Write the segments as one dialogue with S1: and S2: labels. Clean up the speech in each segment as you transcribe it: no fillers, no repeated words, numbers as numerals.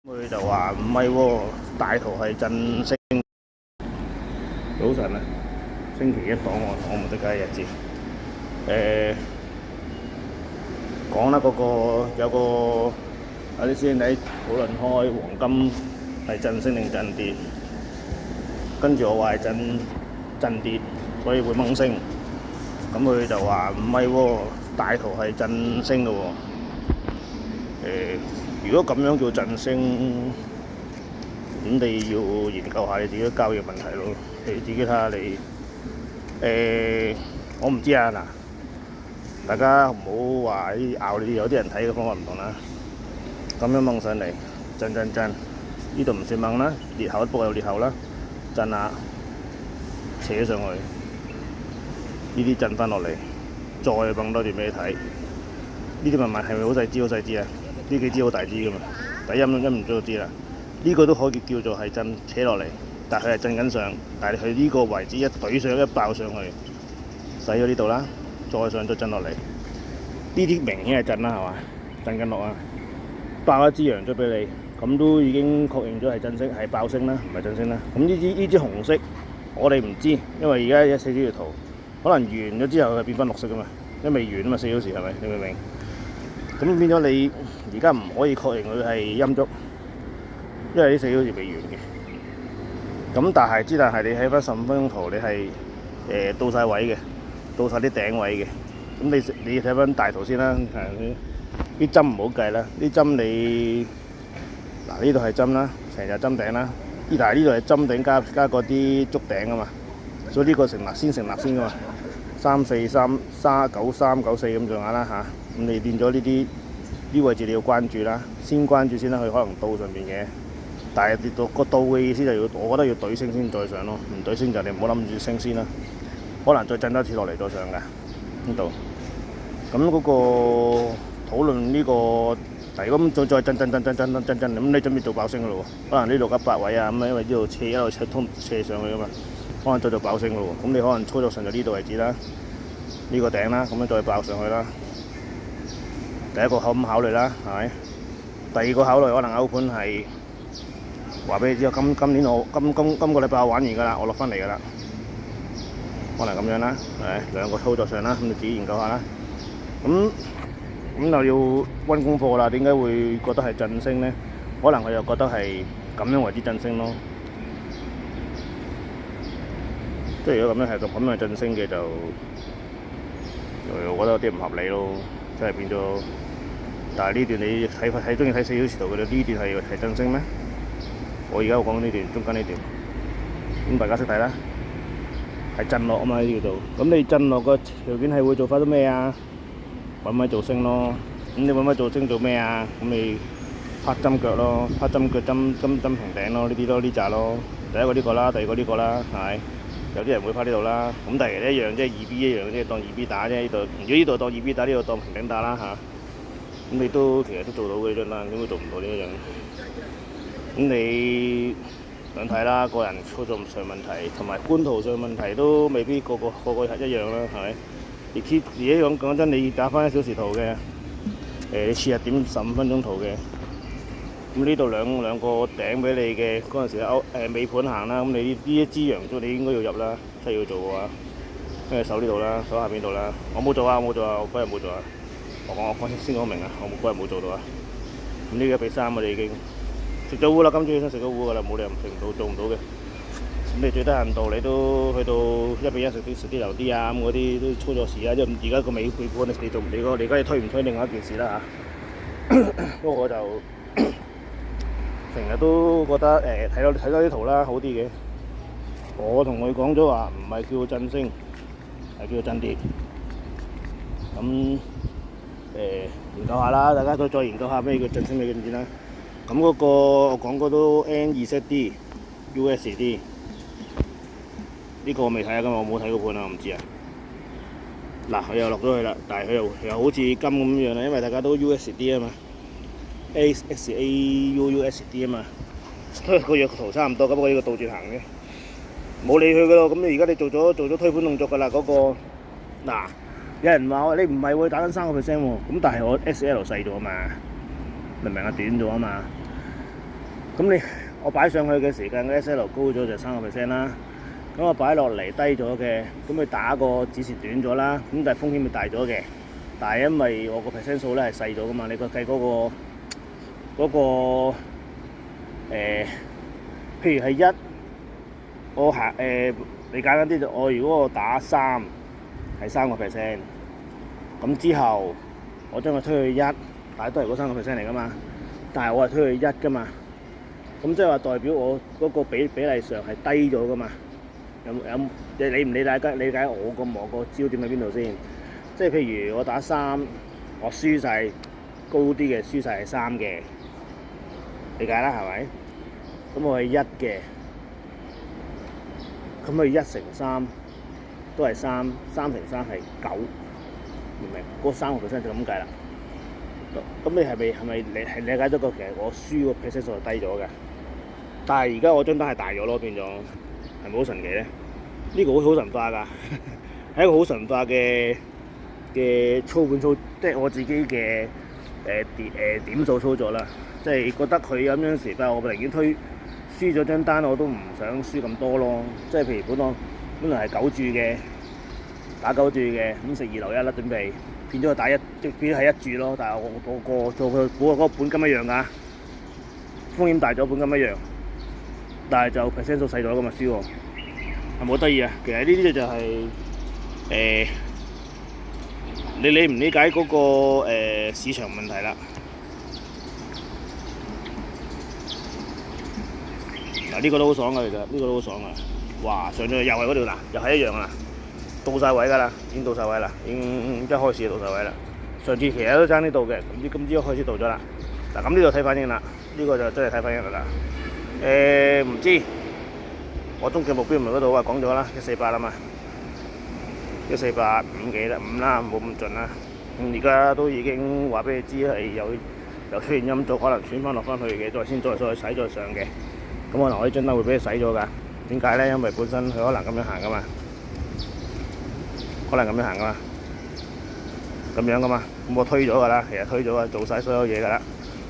S1: 佢就話唔係喎，大圖係振聲。早晨啊，星期一檔案我們的假日誌。講啦，有啲師兄弟討論開黃金係振升定振跌，跟住我話係振跌，所以會掹升。咁佢就話唔係喎，大圖係振升嘅喎。如果咁樣叫振升，咁你要研究下你自己交易問題咯。你自己睇下你，我唔知啊嗱，大家唔好話拗你，有啲人睇嘅方法唔同啦。咁樣掹上嚟，震，呢度唔算掹啦，裂口不過有裂口啦，震下，扯上去，呢啲震翻落嚟，再掹多段俾你睇。呢啲問係咪好細支啊？呢幾支好大支噶嘛，第一唔咗就知啦。呢個都可以叫做係震扯落嚟，但係佢係震緊上，但係佢呢個位置一懟上一爆上去，洗咗呢度啦，再上再震落嚟，呢啲明顯係震啦，係嘛？震緊落啊，爆一支陽燭俾你，咁都已經確認咗係震升，係爆升啦，唔係震升啦。咁呢支紅色我哋唔知，因為而家4小時圖，可能完咗之後佢變翻綠色噶嘛，因為未完啊嘛，4小時係咪？你明唔明？咁變咗你而家唔可以確認佢係陰燭，因為呢4小時未完嘅。咁但係你喺翻15分鐘圖，你係到晒位嘅，到晒啲頂位嘅。咁你睇翻大圖先啦，啲針唔好計啦，啲針你嗱呢度係針啦，成日針頂啦。但係呢度係針頂加嗰啲燭頂啊嘛，所以呢個成立先噶嘛，343、93、94咁上下啦嚇。咁你變咗呢位置你要關注啦，先關注先啦，佢可能到上邊嘅，但係跌到個到嘅意思就要，我覺得要懟升先再上咯，唔懟升就你唔好諗住升先啦，可能再震多次落嚟再上嘅呢度。咁嗰個討論呢個，但係咁再震，咁你準備做爆升嘅咯喎，可能呢度100位啊，咁因為呢度一路斜上去噶嘛，可能再做爆升嘅咯喎，咁你可能操作上就呢度為止啦，呢個頂啦，咁樣再爆上去啦。第一個考慮啦，係咪？第二個考慮可能歐盤係話俾你知，今年我今個禮拜我玩完㗎啦，我落翻嚟㗎啦，可能咁樣啦，係咪？兩個操作上啦，咁你自己研究下啦。咁就要溫功課啦。點解會覺得係振升咧？可能佢又覺得係咁樣為之振升咯。即係如果咁樣係咁樣振升嘅，就我覺得有啲唔合理咯。即係變咗，但係呢段你睇中意睇4小時圖嘅，呢段係振升咩？我而家講呢段中間呢段，咁大家識睇啦，係震落啊嘛呢條度。咁你震落個條件係會做翻啲咩啊？揾位做升咯。咁你揾位做升做咩啊？咁你拍針腳咯，拍針腳針平頂咯，呢啲咯，呢扎咯。第一個呢個啦，第二個呢個啦，係咪？有啲人會拍呢度啦，咁但係一樣即係2B 一樣，即係當2B 打啫。呢度如果呢度當2B 打，呢度當平頂打啦嚇。咁你其實都做到嘅啫啦，點會做唔到呢一樣？咁你兩睇啦，個人操作上問題同埋觀圖上問題都未必個個一樣啦，係咪？而家講真，你打翻1小時圖嘅，你切入點15分鐘圖嘅。咁呢度兩個頂俾你嘅嗰陣時尾盤行啦，咁你呢一支陽燭你應該要入啦，真係要做嘅話，跟住手呢度啦，手下邊度啦，我冇做啊，我嗰日冇做啊，我先講明啊，我嗰日冇做到啊。咁呢個比3我哋已經食咗糊啦，今朝起身食咗糊㗎啦，冇理由唔食唔到做唔到嘅。咁你最低限度你都去到1比1食啲流啲啊，咁嗰啲都操作時啊，即係而家個尾盤你做唔到，你而家你推唔推另外一件事啦嚇。不過我就成日都覺得睇多啲圖啦，好啲嘅。我同佢講咗話，唔係叫振升，係叫振跌。咁研究下啦，大家都再研究下咩叫振升，咩叫振跌啦。咁嗰個我講過都 N2ZD USD， 呢個我未睇啊，今日我冇睇個盤啊，我唔知啊。嗱，佢又落咗去啦，但係佢又好似金咁樣啦，因為大家都 USD 啊嘛。AXAUUSD 啊嘛，個月圖差唔多，咁我呢個倒轉行嘅，冇理佢噶咯。咁你而家你做咗推盤動作噶啦，嗰個嗱，有人話你唔係會打緊3%喎，咁但係我 SL 細咗啊嘛，明唔明啊？短咗啊嘛，咁我擺上去嘅時間嘅 SL 高咗就3%啦。咁我擺落嚟低咗嘅，咁佢打個止蝕短咗啦，咁但係風險咪大咗嘅。但係因為我個 percent 數咧係細咗噶嘛，你計嗰個譬如係1，我你簡單啲就如果我打3係3%，咁之後我將佢推去1，但係都係嗰3%嚟噶嘛，但係我係推去1噶嘛，咁即係話代表我嗰個比例上係低咗噶嘛。你理唔理解我個焦點喺邊度先？即係譬如我打3，我輸晒高啲嘅，輸晒係3嘅，理解啦係咪？咁我係1嘅，咁佢1乘3都係3，3乘3係9，明唔明？嗰3%就咁計啦。咁你係咪理解咗個其實我輸個 percent 數係低咗嘅？但係而家我張單係大咗咯，變咗係咪好神奇咧？呢個好神化㗎，係一個好神化嘅操盤即係我自己嘅點數操作啦。即係覺得佢咁樣時，但係我寧願輸咗張單，我都唔想輸咁多咯。即係譬如本來係9注嘅，打9注嘅，咁食2留1啦，準備變咗打1，變咗係1注咯。但係我做佢嗰個本金一樣㗎，風險大咗，本金一樣，但係就 percent 數細咗㗎嘛，輸喎。係咪好得意啊？其實呢啲就係你理唔理解嗰個市場問題啦。嗱，呢個都好爽㗎，其實呢個都好爽㗎。哇！上咗去又係嗰條嗱，又係一樣啊，到晒位㗎啦，已經到晒位啦，已經一開始就到晒位啦。上次其實都爭呢度嘅，今朝一開始到咗啦。嗱，咁呢度睇反應啦，呢個就真係睇反應啦。唔知。我終極目標唔係嗰度啊，講咗啦，148啦嘛，148 5幾啦，5啦，冇咁盡啦。咁而家都已經話俾你知係有出現陰燭，可能轉翻落翻去嘅，再洗再上嘅。咁可能我啲張單會俾佢洗咗㗎。點解咧？因為本身佢可能咁樣行㗎嘛，咁樣㗎嘛。咁我推咗㗎啦，其實推咗啊，做晒所有嘢㗎啦，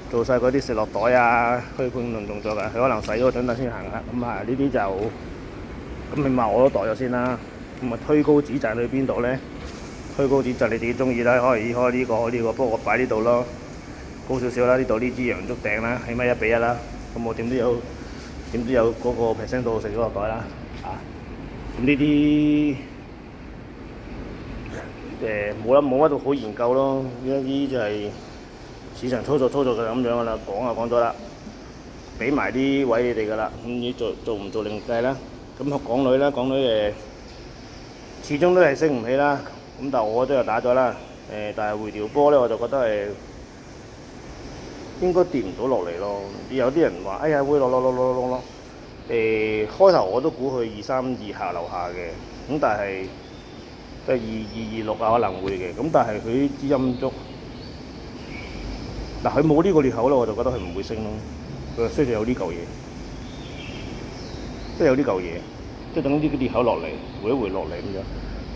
S1: 做晒嗰啲食落袋啊、推盤動作㗎，佢可能洗咗個張單先行啦。咁啊，呢啲就咁起碼我都袋咗先啦。咁啊，推高止賺去邊度咧？推高止賺你自己中意啦，可以開呢個，不過我擺呢度咯，高少少啦。呢度呢支陽燭頂啦，起碼1比1啦。咁我點都有嗰個 percent 度食咗落袋啦。咁呢啲冇乜好研究咯。呢啲就係市場操作就咁樣㗎啦。講咗啦，俾埋啲位你哋㗎啦。咁你做唔做另計啦？咁港女始終都係升唔起啦。咁但係我都有打咗啦。但係回調波咧，我就覺得應該跌唔到落嚟咯。有啲人話：哎呀，會落。開頭我都估佢232下樓下嘅，咁但係即係2226啊可能會嘅。咁但係佢支陰燭，嗱佢冇呢個裂口咧，我就覺得佢唔會升咯。佢雖然有呢嚿嘢，即係等呢啲裂口落嚟，回一回落嚟咁樣。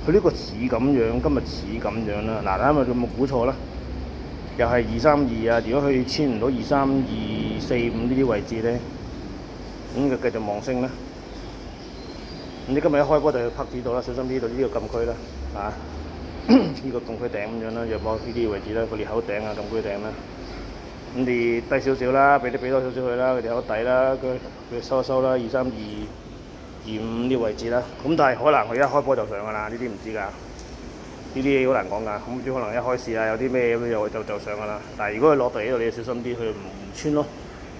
S1: 佢呢個似咁樣，今日似咁樣啦。嗱，睇下佢有冇估錯啦？又係232啊！如果佢穿唔到23245呢啲位置咧，咁就繼續望升啦。咁你今日一開波就要拍指到啦，小心呢度呢個禁區啦，呢個禁區頂咁樣啦，若望呢啲位置啦，個裂口頂啊，禁區頂啦。咁你低少少啦，俾多少少佢啦，佢哋有底啦，佢收一收啦，23225呢位置啦。咁但係可能佢一開波就上㗎啦，呢啲唔知㗎。呢啲好難講㗎，咁可能一開市啊有啲咩咁就上㗎啦。但係如果佢落地呢度，你要小心啲，佢唔穿咯，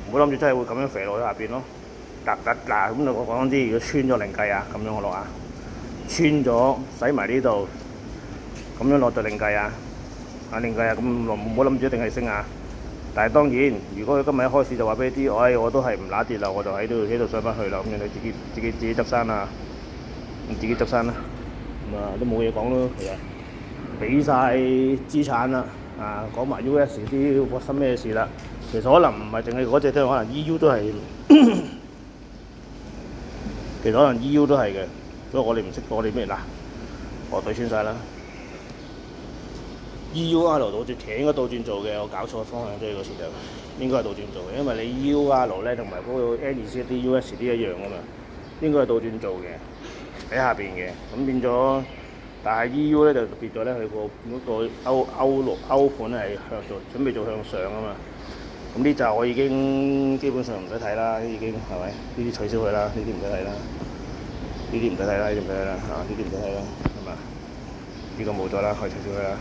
S1: 唔好諗住真係會咁樣肥落去下邊咯。嗱咁我講啲，如果穿咗另計啊，咁樣我落啊，穿咗洗埋呢度，咁樣落就另計啊，另計啊，咁唔好諗住一定係升啊。但係當然，如果佢今日一開市就話俾你知，我都係唔揦跌啦，我就喺度上翻去啦，咁樣你自己執生啊，自己執生啦，咁啊都冇嘢講咯，其實。俾晒資產啦，講埋 USD 發生咩事啦？其實可能唔係淨係嗰隻，可能 EU 都係，其實可能 EU 都係嘅，所以我哋唔識我哋咩嗱，我對穿晒啦。EUR 倒轉，其實應該倒轉做嘅，我搞錯方向啫，嗰時就。應該係倒轉做嘅，因為你 UR 咧同埋嗰個 NEC 啲 USD 一樣啊嘛，應該係倒轉做嘅喺下邊嘅，咁變咗。但係 EU 咧就特別咗咧，佢個歐盤係準備做向上啊嘛。咁呢就我已經基本上唔使睇啦，已經係咪？呢啲取消佢啦，呢啲唔使睇啦，呢啲唔使睇啦，呢啲唔使睇啦，呢啲唔使睇啦，係嘛？呢個冇咗啦，可以取消佢啦。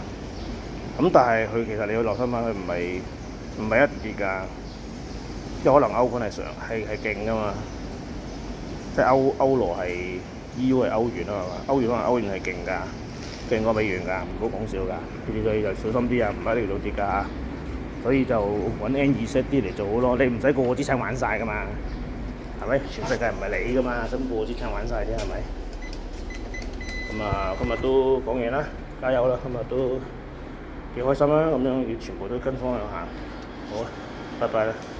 S1: 咁但係佢其實你要留心翻，佢唔係一跌㗎，即係可能歐盤係勁㗎嘛，即係歐羅係 EU 係歐元啊嘛，歐元可能歐元係勁㗎，勁過美元㗎，唔好講笑㗎。呢啲所以就小心啲啊，唔一定要跌㗎嚇。所以就揾 NEC 啲嚟做好咯，你唔使個資產玩晒㗎嘛，係咪？全世界唔係你㗎嘛，使乜個資產玩晒啫，係咪？咁啊，今日都講嘢啦，加油啦！今日都幾開心啦，咁樣要全部都跟方向行。好啊，拜拜啦〜